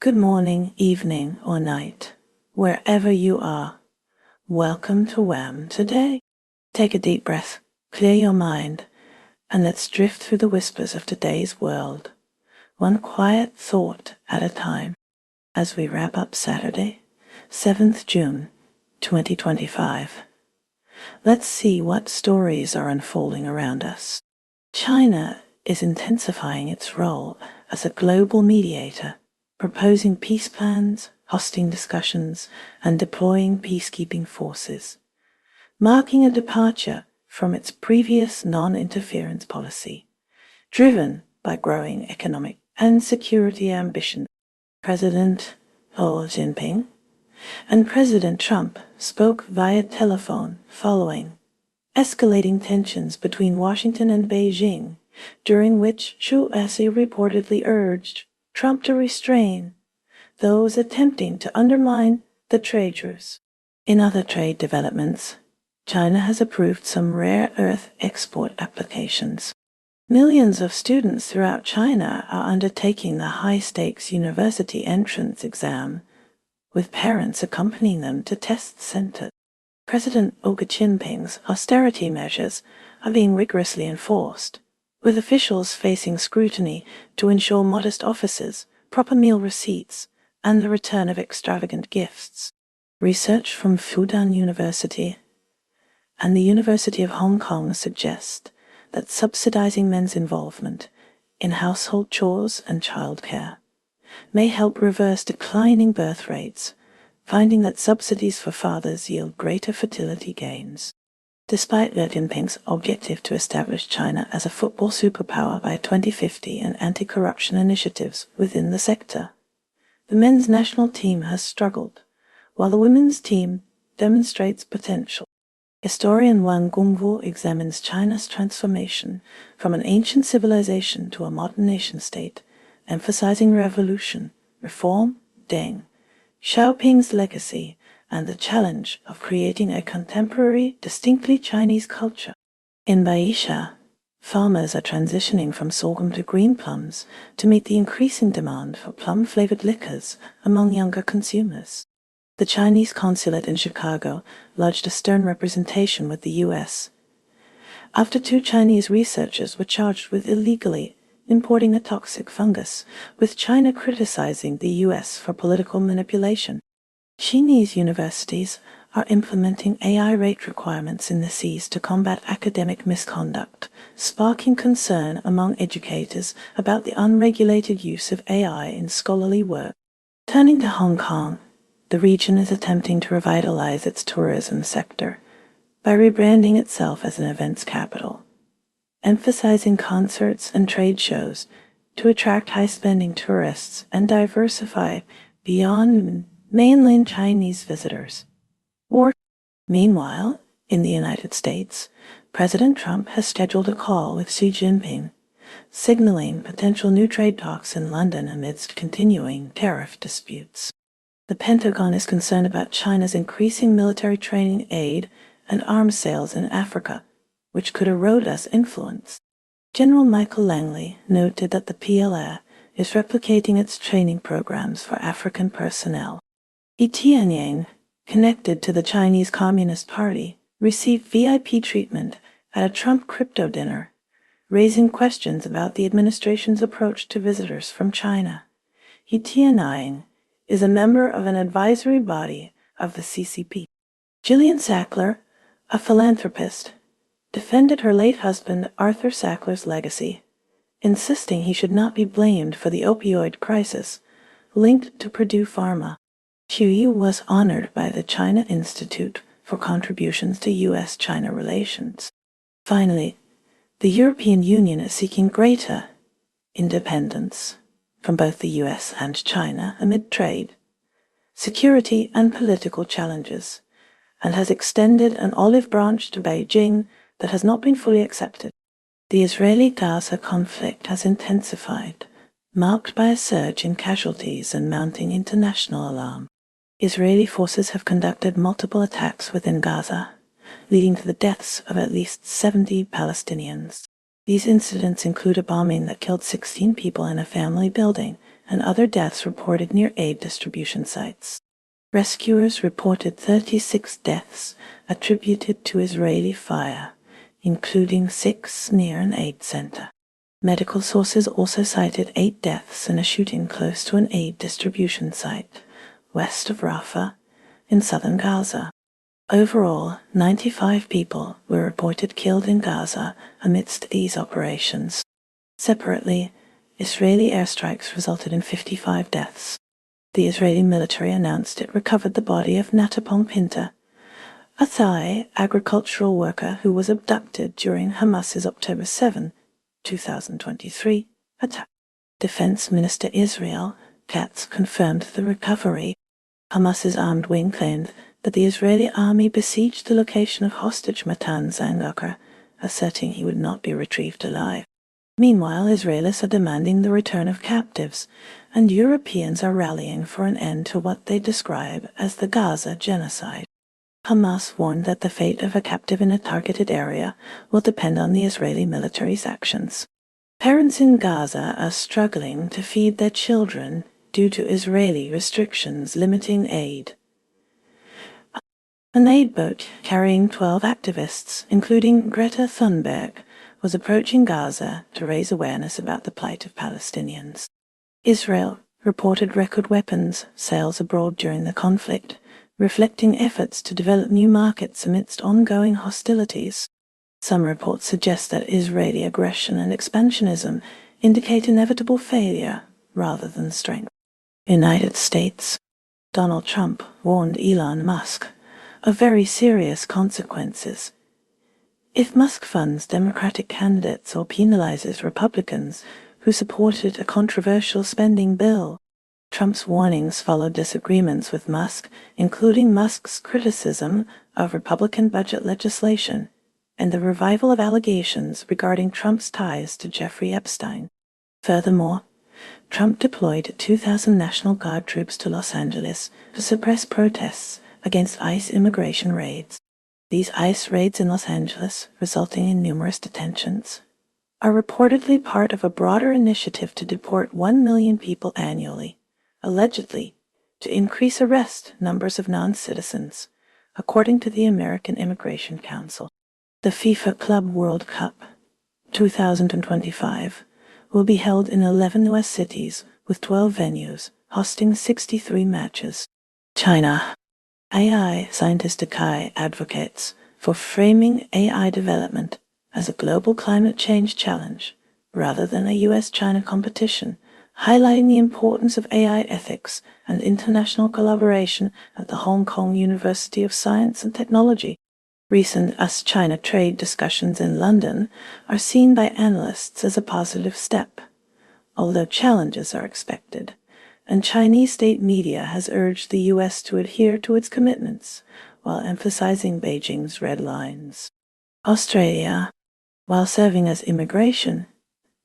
Good morning, evening, or night, wherever you are. Welcome to WHAM today. Take a deep breath, clear your mind, and let's drift through the whispers of today's world, one quiet thought at a time, as we wrap up Saturday, 7th June, 2025. Let's see what stories are unfolding around us. China is intensifying its role as a global mediator, proposing peace plans, hosting discussions, and deploying peacekeeping forces, marking a departure from its previous non-interference policy, driven by growing economic and security ambitions. President Xi Jinping and President Trump spoke via telephone following escalating tensions between Washington and Beijing, during which Xi reportedly urged Trump to restrain those attempting to undermine the trade truce. In other trade developments, China has approved some rare earth export applications. Millions of students throughout China are undertaking the high-stakes university entrance exam, with parents accompanying them to test centers. President Xi Jinping's austerity measures are being rigorously enforced, with officials facing scrutiny to ensure modest offices, proper meal receipts, and the return of extravagant gifts. Research from Fudan University and the University of Hong Kong suggest that subsidizing men's involvement in household chores and childcare may help reverse declining birth rates, finding that subsidies for fathers yield greater fertility gains. Despite Xi Jinping's objective to establish China as a football superpower by 2050 and anti-corruption initiatives within the sector, the men's national team has struggled, while the women's team demonstrates potential. Historian Wang Gongwu examines China's transformation from an ancient civilization to a modern nation-state, emphasizing revolution, reform, Deng Xiaoping's legacy, and the challenge of creating a contemporary, distinctly Chinese culture. In Baisha, farmers are transitioning from sorghum to green plums to meet the increasing demand for plum-flavored liquors among younger consumers. The Chinese consulate in Chicago lodged a stern representation with the U.S. after 2 Chinese researchers were charged with illegally importing a toxic fungus, with China criticizing the U.S. for political manipulation. Chinese universities are implementing AI rate requirements in the seas to combat academic misconduct, sparking concern among educators about the unregulated use of AI in scholarly work. Turning to Hong Kong, the region is attempting to revitalize its tourism sector by rebranding itself as an events capital, emphasizing concerts and trade shows to attract high-spending tourists and diversify beyond mainland Chinese visitors. Meanwhile, in the United States, President Trump has scheduled a call with Xi Jinping, signaling potential new trade talks in London amidst continuing tariff disputes. The Pentagon is concerned about China's increasing military training aid and arms sales in Africa, which could erode US influence. General Michael Langley noted that the PLA is replicating its training programs for African personnel. Tianyanmen, connected to the Chinese Communist Party, received VIP treatment at a Trump crypto dinner, raising questions about the administration's approach to visitors from China. Tianyanmen is a member of an advisory body of the CCP. Gillian Sackler, a philanthropist, defended her late husband Arthur Sackler's legacy, insisting he should not be blamed for the opioid crisis linked to Purdue Pharma. Xu was honored by the China Institute for contributions to U.S.-China relations. Finally, the European Union is seeking greater independence from both the U.S. and China amid trade, security, and political challenges, and has extended an olive branch to Beijing that has not been fully accepted. The Israeli-Gaza conflict has intensified, marked by a surge in casualties and mounting international alarm. Israeli forces have conducted multiple attacks within Gaza, leading to the deaths of at least 70 Palestinians. These incidents include a bombing that killed 16 people in a family building and other deaths reported near aid distribution sites. Rescuers reported 36 deaths attributed to Israeli fire, including 6 near an aid center. Medical sources also cited 8 deaths in a shooting close to an aid distribution site, west of Rafah, in southern Gaza. Overall, 95 people were reported killed in Gaza amidst these operations. Separately, Israeli airstrikes resulted in 55 deaths. The Israeli military announced it recovered the body of Natapong Pinta, a Thai agricultural worker who was abducted during Hamas's October 7, 2023 attack. Defense Minister Israel Katz confirmed the recovery. Hamas's armed wing claimed that the Israeli army besieged the location of hostage Matan Zangaker, asserting he would not be retrieved alive. Meanwhile, Israelis are demanding the return of captives, and Europeans are rallying for an end to what they describe as the Gaza genocide. Hamas warned that the fate of a captive in a targeted area will depend on the Israeli military's actions. Parents in Gaza are struggling to feed their children due to Israeli restrictions limiting aid. An aid boat carrying 12 activists, including Greta Thunberg, was approaching Gaza to raise awareness about the plight of Palestinians. Israel reported record weapons sales abroad during the conflict, reflecting efforts to develop new markets amidst ongoing hostilities. Some reports suggest that Israeli aggression and expansionism indicate inevitable failure rather than strength. United States. Donald Trump warned Elon Musk of very serious consequences if Musk funds Democratic candidates or penalizes Republicans who supported a controversial spending bill. Trump's warnings followed disagreements with Musk, including Musk's criticism of Republican budget legislation and the revival of allegations regarding Trump's ties to Jeffrey Epstein. Furthermore, Trump deployed 2,000 National Guard troops to Los Angeles to suppress protests against ICE immigration raids. These ICE raids in Los Angeles, resulting in numerous detentions, are reportedly part of a broader initiative to deport 1 million people annually, allegedly to increase arrest numbers of non-citizens, according to the American Immigration Council. The FIFA Club World Cup 2025 will be held in 11 U.S. cities with 12 venues, hosting 63 matches. China. AI scientist Kai advocates for framing AI development as a global climate change challenge rather than a U.S.-China competition, highlighting the importance of AI ethics and international collaboration at the Hong Kong University of Science and Technology. Recent US-China trade discussions in London are seen by analysts as a positive step, although challenges are expected, and Chinese state media has urged the U.S. to adhere to its commitments while emphasizing Beijing's red lines. Australia. While serving as immigration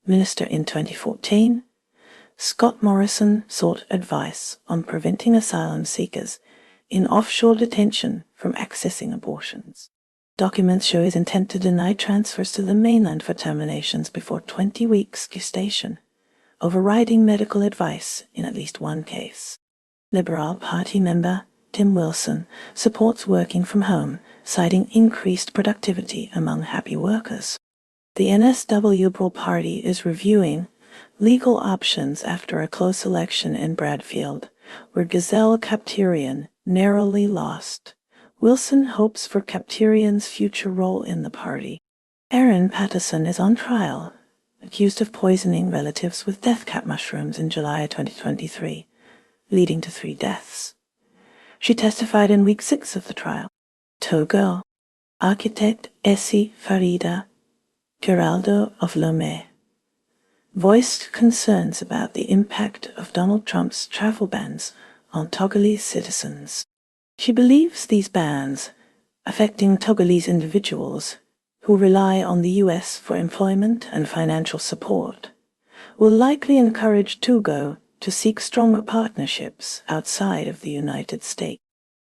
minister in 2014, Scott Morrison sought advice on preventing asylum seekers in offshore detention from accessing abortions. Documents show his intent to deny transfers to the mainland for terminations before 20 weeks gestation, overriding medical advice in at least one case. Liberal Party member Tim Wilson supports working from home, citing increased productivity among happy workers. The NSW Liberal Party is reviewing legal options after a close election in Bradfield, where Giselle Kaptirian narrowly lost. Wilson hopes for Kaptirian's future role in the party. Erin Patterson is on trial, accused of poisoning relatives with death cap mushrooms in July 2023, leading to 3 deaths. She testified in week 6 of the trial. Togo. Architect Essie Farida Giraldo of Lomé voiced concerns about the impact of Donald Trump's travel bans on Togolese citizens. She believes these bans, affecting Togolese individuals who rely on the U.S. for employment and financial support, will likely encourage Togo to seek stronger partnerships outside of the United States.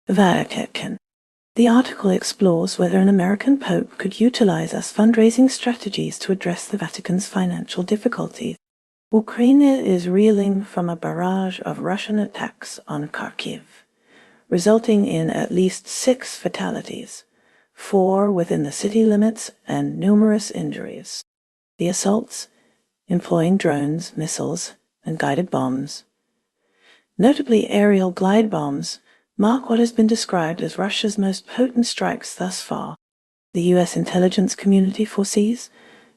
Vatican. The article explores whether an American pope could utilize as fundraising strategies to address the Vatican's financial difficulties. Ukraine is reeling from a barrage of Russian attacks on Kharkiv, resulting in at least 6 fatalities, 4 within the city limits, and numerous injuries. The assaults, employing drones, missiles, and guided bombs, notably aerial glide bombs, mark what has been described as Russia's most potent strikes thus far. The U.S. intelligence community foresees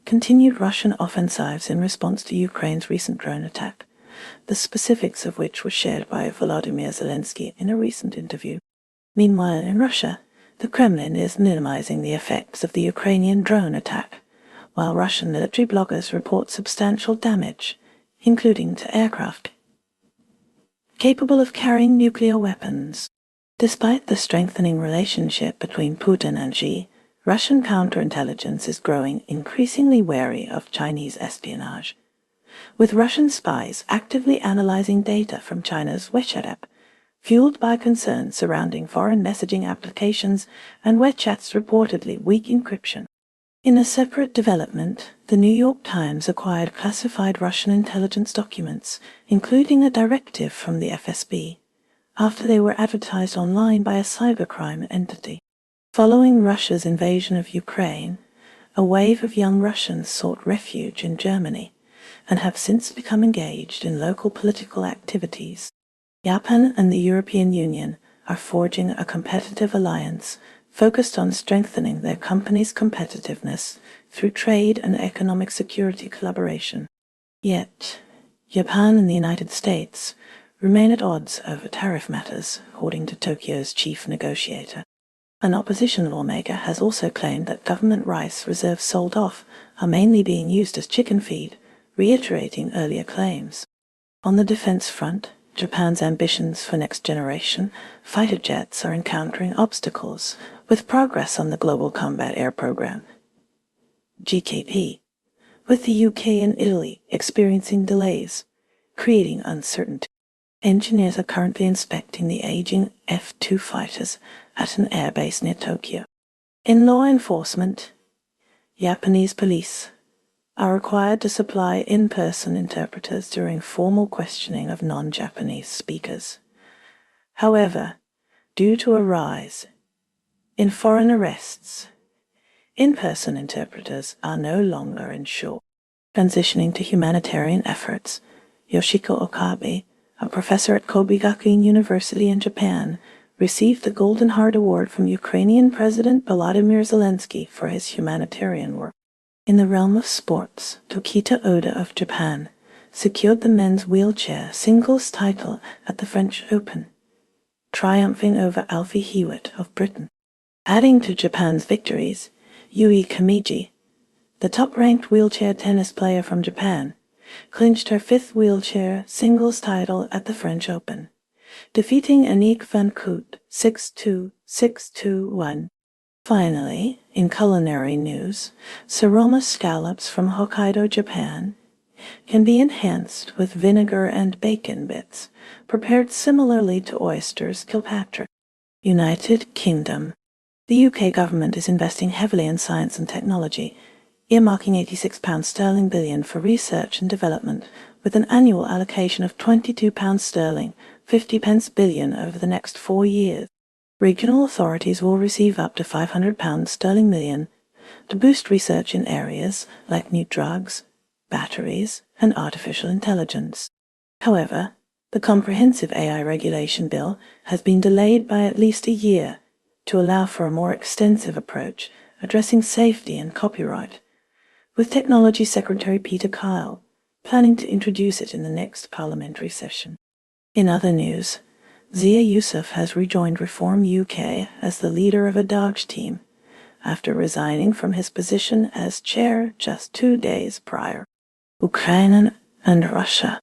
continued Russian offensives in response to Ukraine's recent drone attack, the specifics of which were shared by Volodymyr Zelensky in a recent interview. Meanwhile, in Russia, the Kremlin is minimizing the effects of the Ukrainian drone attack, while Russian military bloggers report substantial damage, including to aircraft capable of carrying nuclear weapons. Despite the strengthening relationship between Putin and Xi, Russian counterintelligence is growing increasingly wary of Chinese espionage, with Russian spies actively analyzing data from China's WeChat, fueled by concerns surrounding foreign messaging applications and WeChat's reportedly weak encryption. In a separate development, the New York Times acquired classified Russian intelligence documents, including a directive from the FSB, after they were advertised online by a cybercrime entity. Following Russia's invasion of Ukraine, a wave of young Russians sought refuge in Germany and have since become engaged in local political activities. Japan and the European Union are forging a competitive alliance focused on strengthening their company's competitiveness through trade and economic security collaboration. Yet, Japan and the United States remain at odds over tariff matters, according to Tokyo's chief negotiator. An opposition lawmaker has also claimed that government rice reserves sold off are mainly being used as chicken feed, reiterating earlier claims. On the defense front, Japan's ambitions for next-generation fighter jets are encountering obstacles, with progress on the Global Combat Air Program, GKP, with the UK and Italy experiencing delays, creating uncertainty. Engineers are currently inspecting the aging F-2 fighters at an airbase near Tokyo. In law enforcement, Japanese police are required to supply in-person interpreters during formal questioning of non-Japanese speakers. However, due to a rise in foreign arrests, in-person interpreters are no longer ensured. Transitioning to humanitarian efforts, Yoshiko Okabe, a professor at Kobe Gakuin University in Japan, received the Golden Heart Award from Ukrainian President Volodymyr Zelensky for his humanitarian work. In the realm of sports, Tokita Oda of Japan secured the men's wheelchair singles title at the French Open, triumphing over Alfie Hewitt of Britain. Adding to Japan's victories, Yui Kamiji, the top-ranked wheelchair tennis player from Japan, clinched her 5th wheelchair singles title at the French Open, defeating Anique van Koot 6-2, 6-2-1. Finally, in culinary news, Saroma scallops from Hokkaido, Japan, can be enhanced with vinegar and bacon bits, prepared similarly to oysters Kilpatrick. United Kingdom. The UK government is investing heavily in science and technology, earmarking £86 billion for research and development, with an annual allocation of £22 50 billion over the next 4 years. Regional authorities will receive up to £500 million to boost research in areas like new drugs, batteries, and artificial intelligence. However, the comprehensive AI regulation bill has been delayed by at least a year to allow for a more extensive approach addressing safety and copyright, with Technology Secretary Peter Kyle planning to introduce it in the next parliamentary session. In other news, Zia Yusuf has rejoined Reform UK as the leader of a DOGE team, after resigning from his position as chair just 2 days prior. Ukraine and Russia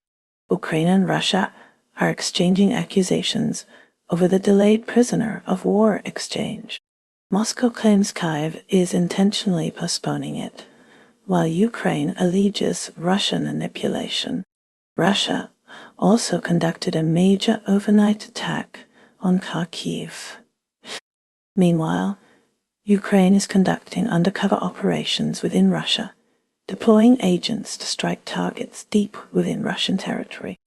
are exchanging accusations over the delayed prisoner of war exchange. Moscow claims Kyiv is intentionally postponing it, while Ukraine alleges Russian manipulation. Russia also conducted a major overnight attack on Kharkiv. Meanwhile, Ukraine is conducting undercover operations within Russia deploying agents to strike targets deep within Russian territory.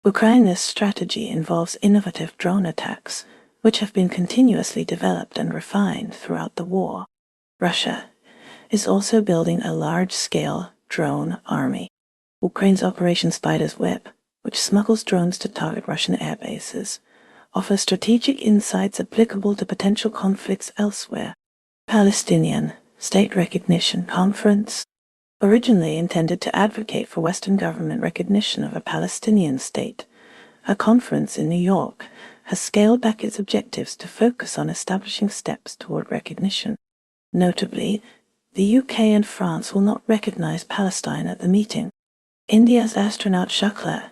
Ukraine's strategy involves innovative drone attacks, which have been continuously developed and refined throughout the war. Russia is also building a large-scale drone army. Ukraine's Operation Spider's Web, which smuggles drones to target Russian air bases, offers strategic insights applicable to potential conflicts elsewhere. Palestinian State Recognition Conference, originally intended to advocate for Western government recognition of a Palestinian state, a conference in New York has scaled back its objectives to focus on establishing steps toward recognition. Notably, the UK and France will not recognize Palestine at the meeting. India's astronaut Shukla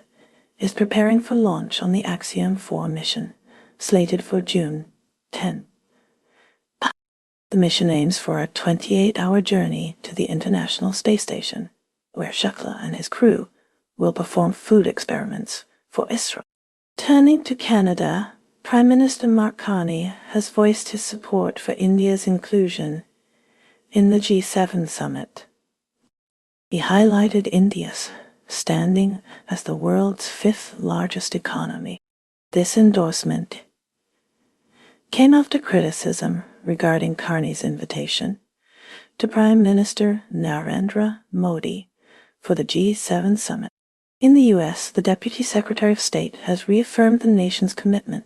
is preparing for launch on the Axiom 4 mission, slated for June 10. The mission aims for a 28-hour journey to the International Space Station, where Shukla and his crew will perform food experiments for Israel. Turning to Canada, Prime Minister Mark Carney has voiced his support for India's inclusion in the G7 summit. He highlighted India's standing as the world's 5th largest economy. This endorsement came after criticism regarding Carney's invitation to Prime Minister Narendra Modi for the G7 summit. In the U.S., the Deputy Secretary of State has reaffirmed the nation's commitment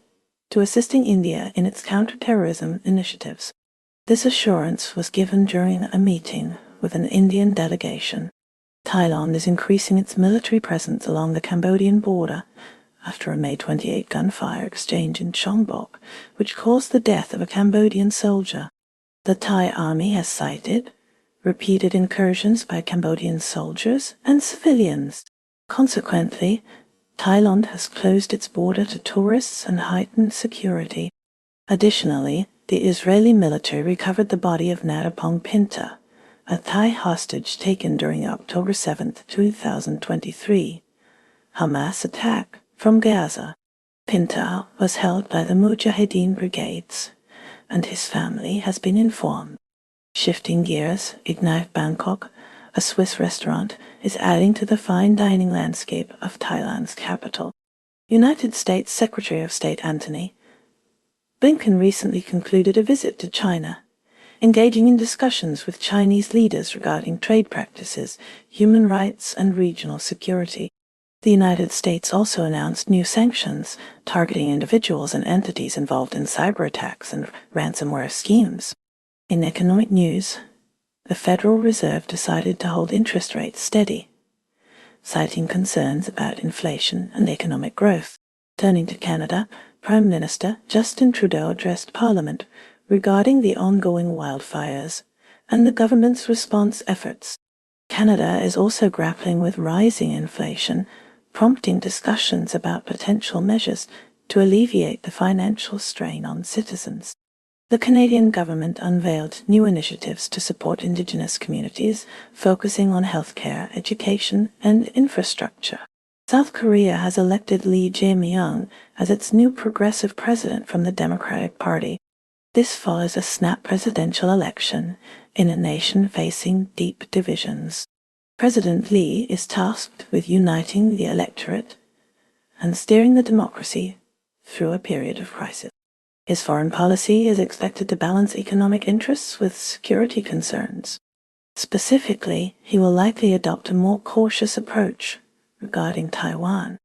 to assisting India in its counterterrorism initiatives. This assurance was given during a meeting with an Indian delegation. Thailand is increasing its military presence along the Cambodian border after a May 28 gunfire exchange in Chongbuk, which caused the death of a Cambodian soldier. The Thai army has cited repeated incursions by Cambodian soldiers and civilians. Consequently, Thailand has closed its border to tourists and heightened security. Additionally, the Israeli military recovered the body of Narapong Pinta, a Thai hostage taken during the October 7, 2023, Hamas attack from Gaza. Pinta was held by the Mujahideen brigades, and his family has been informed. Shifting gears, Ignite Bangkok, a Swiss restaurant, is adding to the fine dining landscape of Thailand's capital. United States Secretary of State Antony Blinken recently concluded a visit to China, engaging in discussions with Chinese leaders regarding trade practices, human rights, and regional security. The United States also announced new sanctions targeting individuals and entities involved in cyber attacks and ransomware schemes. In economic news, the Federal Reserve decided to hold interest rates steady, citing concerns about inflation and economic growth. Turning to Canada, Prime Minister Justin Trudeau addressed Parliament regarding the ongoing wildfires and the government's response efforts. Canada is also grappling with rising inflation, prompting discussions about potential measures to alleviate the financial strain on citizens. The Canadian government unveiled new initiatives to support Indigenous communities, focusing on healthcare, education, and infrastructure. South Korea has elected Lee Jae-myung as its new progressive president from the Democratic Party. This follows a snap presidential election in a nation facing deep divisions. President Lee is tasked with uniting the electorate and steering the democracy through a period of crisis. His foreign policy is expected to balance economic interests with security concerns. Specifically, he will likely adopt a more cautious approach regarding Taiwan.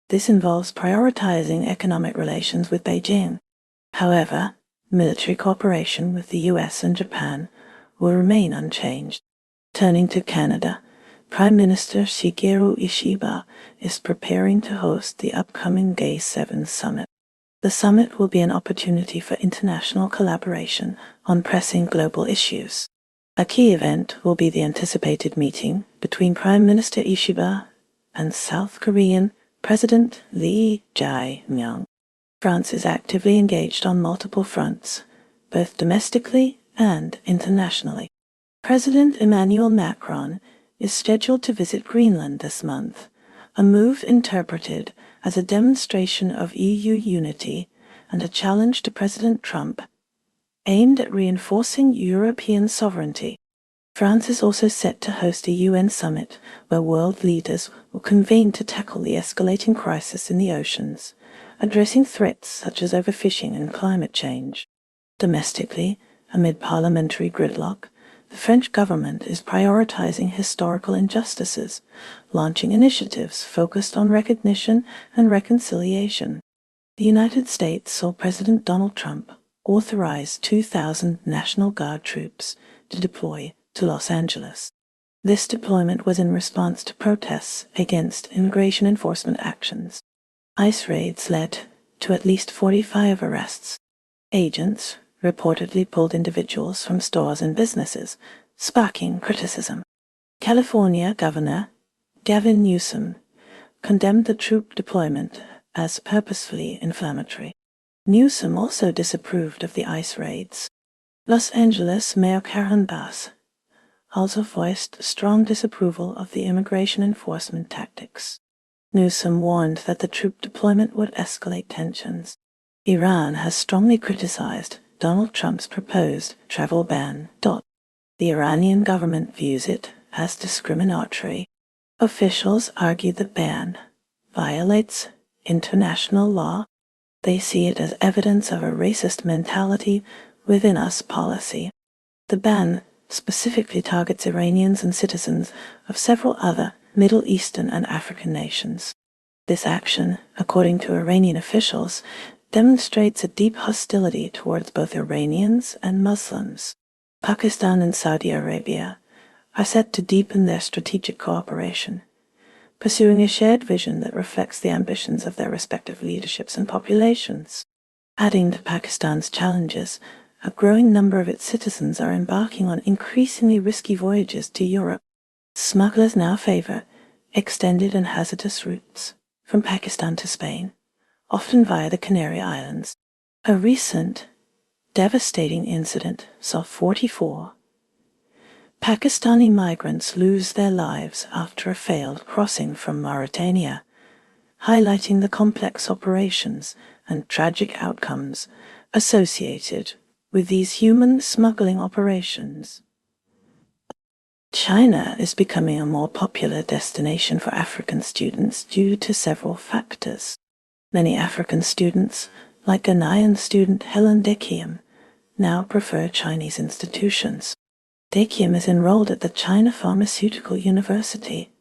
This involves prioritizing economic relations with Beijing. However, military cooperation with the US and Japan will remain unchanged. Turning to Canada, Prime Minister Shigeru Ishiba is preparing to host the upcoming G7 summit. The summit will be an opportunity for international collaboration on pressing global issues. A key event will be the anticipated meeting between Prime Minister Ishiba and South Korean President Lee Jae-myung. France is actively engaged on multiple fronts, both domestically and internationally. President Emmanuel Macron is scheduled to visit Greenland this month, a move interpreted as a demonstration of EU unity and a challenge to President Trump, aimed at reinforcing European sovereignty. France is also set to host a UN summit where world leaders will convene to tackle the escalating crisis in the oceans, addressing threats such as overfishing and climate change. Domestically, amid parliamentary gridlock, the French government is prioritizing historical injustices, launching initiatives focused on recognition and reconciliation. The United States saw President Donald Trump authorize 2,000 National Guard troops to deploy to Los Angeles. This deployment was in response to protests against immigration enforcement actions. ICE raids led to at least 45 arrests. Agents reportedly pulled individuals from stores and businesses, sparking criticism. California Governor Gavin Newsom condemned the troop deployment as purposefully inflammatory. Newsom also disapproved of the ICE raids. Los Angeles Mayor Karen Bass also voiced strong disapproval of the immigration enforcement tactics. Newsom warned that the troop deployment would escalate tensions. Iran has strongly criticized Donald Trump's proposed travel ban. The Iranian government views it as discriminatory. Officials argue the ban violates international law. They see it as evidence of a racist mentality within us policy. The ban specifically targets Iranians and citizens of several other Middle Eastern and African nations. This action, according to Iranian officials, demonstrates a deep hostility towards both Iranians and Muslims. Pakistan and Saudi Arabia are set to deepen their strategic cooperation, pursuing a shared vision that reflects the ambitions of their respective leaderships and populations. Adding to Pakistan's challenges, a growing number of its citizens are embarking on increasingly risky voyages to Europe. Smugglers now favor extended and hazardous routes from Pakistan to Spain, often via the Canary Islands. A recent, devastating incident saw 44 Pakistani migrants lose their lives after a failed crossing from Mauritania, highlighting the complex operations and tragic outcomes associated with these human smuggling operations. China is becoming a more popular destination for African students due to several factors. Many African students, like Ghanaian student Helen Dekiem, now prefer Chinese institutions. Dekiem is enrolled at the China Pharmaceutical University.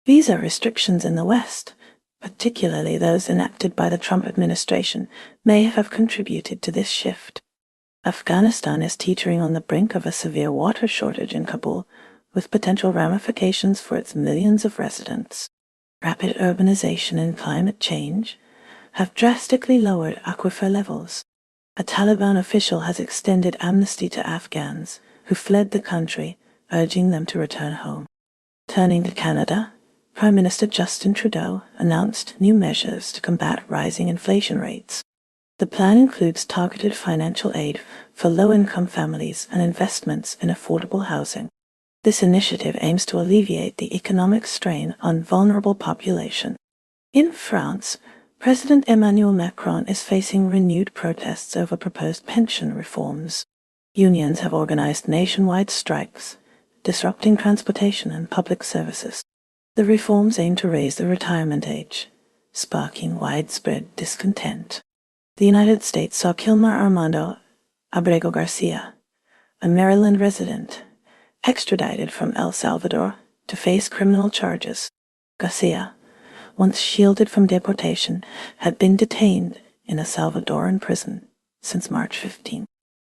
Visa restrictions in the West, particularly those enacted by the Trump administration, may have contributed to this shift. Afghanistan is teetering on the brink of a severe water shortage in Kabul, with potential ramifications for its millions of residents. Rapid urbanization and climate change have drastically lowered aquifer levels. A Taliban official has extended amnesty to Afghans who fled the country, urging them to return home. Turning to Canada, Prime Minister Justin Trudeau announced new measures to combat rising inflation rates. The plan includes targeted financial aid for low-income families and investments in affordable housing. This initiative aims to alleviate the economic strain on vulnerable population. In France, President Emmanuel Macron is facing renewed protests over proposed pension reforms. Unions have organized nationwide strikes, disrupting transportation and public services. The reforms aim to raise the retirement age, sparking widespread discontent. The United States saw Kilmer Armando Abrego Garcia, a Maryland resident, extradited from El Salvador to face criminal charges. Garcia, once shielded from deportation, had been detained in a Salvadoran prison since March 15.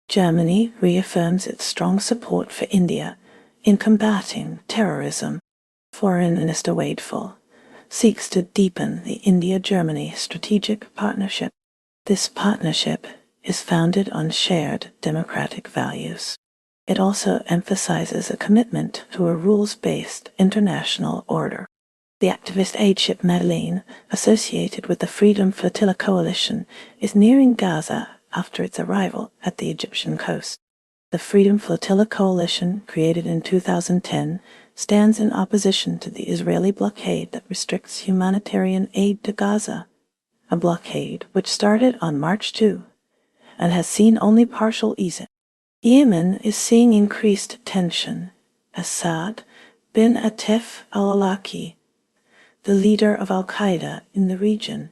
Germany reaffirms its strong support for India in combating terrorism. Foreign Minister Wadeful seeks to deepen the India-Germany strategic partnership. This partnership is founded on shared democratic values. It also emphasizes a commitment to a rules-based international order. The activist aid ship Madeleine, associated with the Freedom Flotilla Coalition, is nearing Gaza after its arrival at the Egyptian coast. The Freedom Flotilla Coalition, created in 2010, stands in opposition to the Israeli blockade that restricts humanitarian aid to Gaza, a blockade which started on March 2 and has seen only partial easing. Yemen is seeing increased tension as Saad bin Atef al-Awlaki, the leader of al-Qaeda in the region,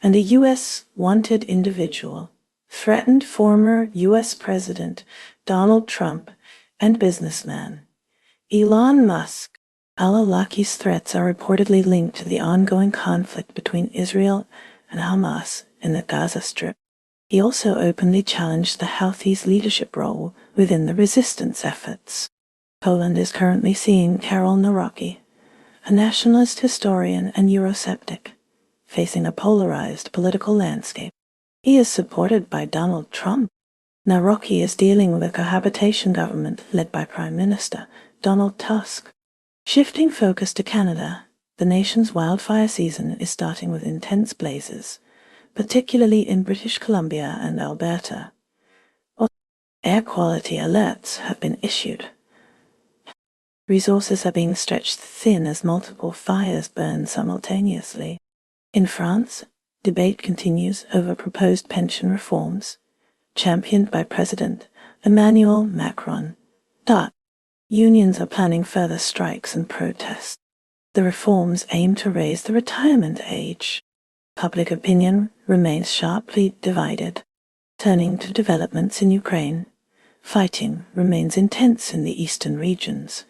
and a U.S. wanted individual, threatened former U.S. President Donald Trump and businessman Elon Musk. Al-Awlaki's threats are reportedly linked to the ongoing conflict between Israel and Hamas in the Gaza Strip. He also openly challenged the Houthis' leadership role within the resistance efforts. Poland is currently seeing Karol Nawrocki, a nationalist historian and Eurosceptic, facing a polarized political landscape. He is supported by Donald Trump. Nawrocki is dealing with a cohabitation government led by Prime Minister Donald Tusk. Shifting focus to Canada, the nation's wildfire season is starting with intense blazes, particularly in British Columbia and Alberta. Air quality alerts have been issued. Resources are being stretched thin as multiple fires burn simultaneously. In France, debate continues over proposed pension reforms, championed by President Emmanuel Macron. Unions are planning further strikes and protests. The reforms aim to raise the retirement age. Public opinion remains sharply divided. Turning to developments in Ukraine, fighting remains intense in the eastern regions,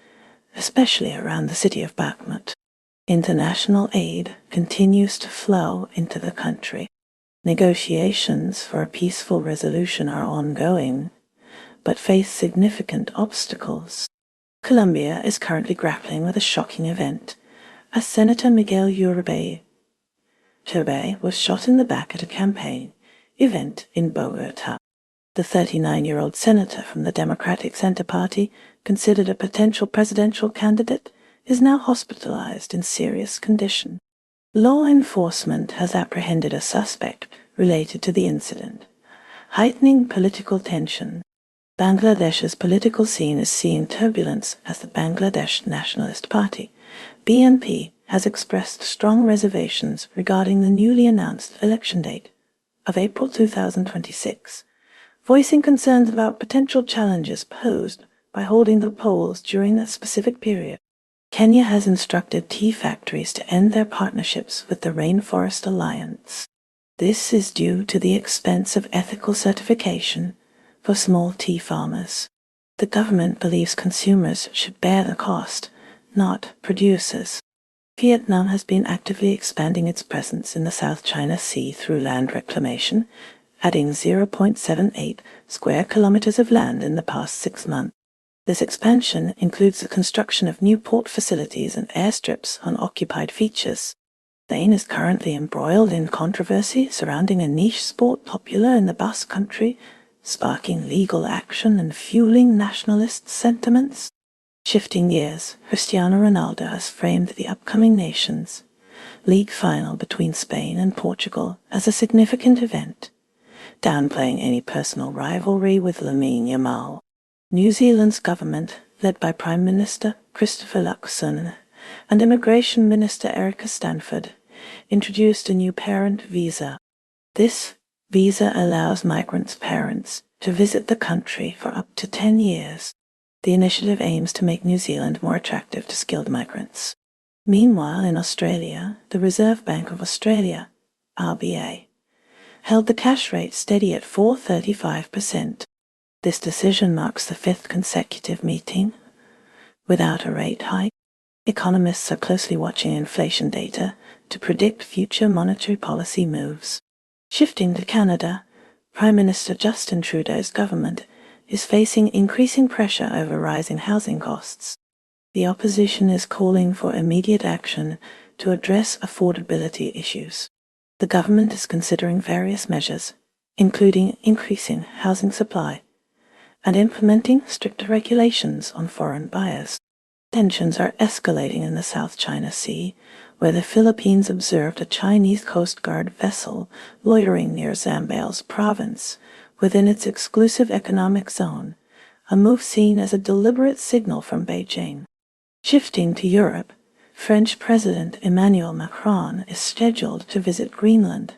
especially around the city of Bakhmut. International aid continues to flow into the country. Negotiations for a peaceful resolution are ongoing, but face significant obstacles. Colombia is currently grappling with a shocking event, as Senator Miguel Uribe was shot in the back at a campaign event in Bogotá. The 39-year-old senator from the Democratic Center Party, considered a potential presidential candidate, is now hospitalized in serious condition. Law enforcement has apprehended a suspect related to the incident, heightening political tension. Bangladesh's political scene is seeing turbulence as the Bangladesh Nationalist Party, BNP, has expressed strong reservations regarding the newly announced election date of April 2026, voicing concerns about potential challenges posed by holding the polls during that specific period. Kenya has instructed tea factories to end their partnerships with the Rainforest Alliance. This is due to the expense of ethical certification for small tea farmers. The government believes consumers should bear the cost, not producers. Vietnam has been actively expanding its presence in the South China Sea through land reclamation, adding 0.78 square kilometers of land in the past 6 months. This expansion includes the construction of new port facilities and airstrips on occupied features. Spain is currently embroiled in controversy surrounding a niche sport popular in the Basque Country, sparking legal action and fueling nationalist sentiments. Shifting gears, Cristiano Ronaldo has framed the upcoming Nations League final between Spain and Portugal as a significant event, downplaying any personal rivalry with Lamine Yamal. New Zealand's government, led by Prime Minister Christopher Luxon and Immigration Minister Erica Stanford, introduced a new parent visa. This visa allows migrants' parents to visit the country for up to 10 years. The initiative aims to make New Zealand more attractive to skilled migrants. Meanwhile, in Australia, the Reserve Bank of Australia, RBA, held the cash rate steady at 4.35%. This decision marks the 5th consecutive meeting without a rate hike. Economists are closely watching inflation data to predict future monetary policy moves. Shifting to Canada, Prime Minister Justin Trudeau's government is facing increasing pressure over rising housing costs. The opposition is calling for immediate action to address affordability issues. The government is considering various measures, including increasing housing supply and implementing stricter regulations on foreign buyers. Tensions are escalating in the South China Sea, where the Philippines observed a Chinese Coast Guard vessel loitering near Zambales province within its exclusive economic zone, a move seen as a deliberate signal from Beijing. Shifting to Europe, French President Emmanuel Macron is scheduled to visit Greenland,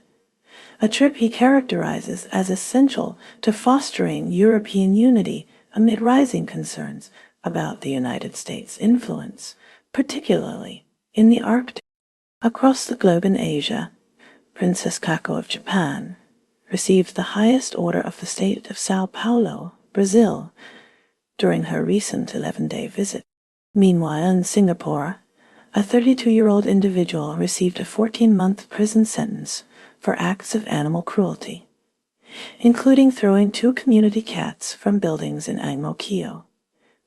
a trip he characterizes as essential to fostering European unity amid rising concerns about the United States' influence, particularly in the Arctic. Across the globe in Asia, Princess Kako of Japan received the highest order of the state of Sao Paulo, Brazil, during her recent 11-day visit. Meanwhile, in Singapore, a 32-year-old individual received a 14-month prison sentence for acts of animal cruelty, including throwing 2 community cats from buildings in Ang Mo Kio,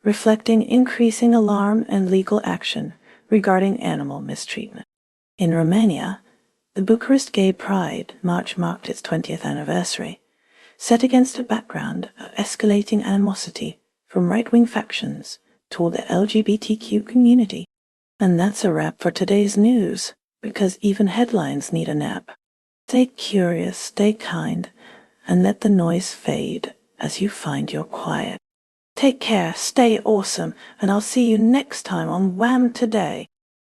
reflecting increasing alarm and legal action regarding animal mistreatment. In Romania, the Bucharest Gay Pride March marked its 20th anniversary, set against a background of escalating animosity from right-wing factions toward the LGBTQ community. And that's a wrap for today's news, because even headlines need a nap. Stay curious, stay kind, and let the noise fade as you find your quiet. Take care, stay awesome, and I'll see you next time on WHAM Today.